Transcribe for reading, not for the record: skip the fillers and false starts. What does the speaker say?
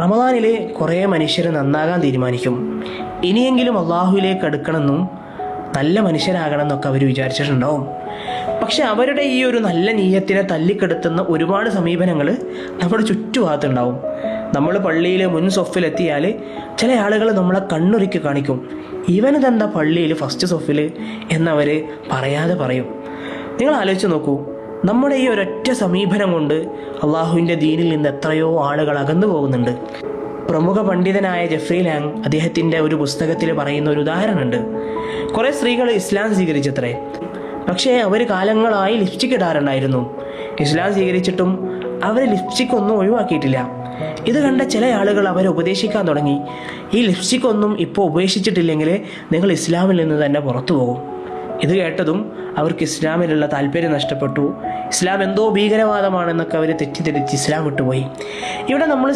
റമദാനിൽ കുറേ മനുഷ്യർ നന്നാകാൻ തീരുമാനിക്കും. ഇനിയെങ്കിലും അള്ളാഹുവിലേക്ക് അടുക്കണമെന്നും നല്ല മനുഷ്യരാകണമെന്നൊക്കെ അവർ വിചാരിച്ചിട്ടുണ്ടാവും. പക്ഷെ അവരുടെ ഈ ഒരു നല്ല നീയത്തിനെ തല്ലിക്കെടുത്തുന്ന ഒരുപാട് സമീപനങ്ങൾ നമ്മുടെ ചുറ്റുഭാഗത്തുണ്ടാവും. നമ്മൾ പള്ളിയിൽ മുൻ സൊഫിലെത്തിയാൽ ചില ആളുകൾ നമ്മളെ കണ്ണുരുക്കി കാണിക്കും, ഇവനിതെന്താ പള്ളിയിൽ ഫസ്റ്റ് സൊഫിൽ എന്നവർ പറയാതെ പറയും. നിങ്ങൾ ആലോചിച്ച് നോക്കൂ, നമ്മുടെ ഈ ഒരൊറ്റ സമീപനം കൊണ്ട് അള്ളാഹുവിൻ്റെ ദീനിൽ നിന്ന് എത്രയോ ആളുകൾ അകന്നു പോകുന്നുണ്ട്. പ്രമുഖ പണ്ഡിതനായ ജെഫ്രി ലാങ് അദ്ദേഹത്തിൻ്റെ ഒരു പുസ്തകത്തിൽ പറയുന്ന ഒരു ഉദാഹരണമുണ്ട്. കുറേ സ്ത്രീകൾ ഇസ്ലാം സ്വീകരിച്ചത്രേ, പക്ഷേ അവർ കാലങ്ങളായി ലിപ്സ്റ്റിക് ഇടാറുണ്ടായിരുന്നു. ഇസ്ലാം സ്വീകരിച്ചിട്ടും അവർ ലിപ്സ്റ്റിക് ഒന്നും ഒഴിവാക്കിയിട്ടില്ല. ഇത് കണ്ട ചില ആളുകൾ അവരെ ഉപദേശിക്കാൻ തുടങ്ങി, ഈ ലിപ്സ്റ്റിക് ഒന്നും ഇപ്പോൾ ഉപേക്ഷിച്ചിട്ടില്ലെങ്കിൽ നിങ്ങൾ ഇസ്ലാമിൽ നിന്ന് തന്നെ പുറത്തു പോകും. ഇത് കേട്ടതും അവർക്ക് ഇസ്ലാമിലുള്ള താല്പര്യം നഷ്ടപ്പെട്ടു. ഇസ്ലാം എന്തോ ഭീകരവാദമാണെന്നൊക്കെ അവർ തെറ്റിദ്ധരിച്ച് ഇസ്ലാം വിട്ടുപോയി. ഇവിടെ നമ്മൾ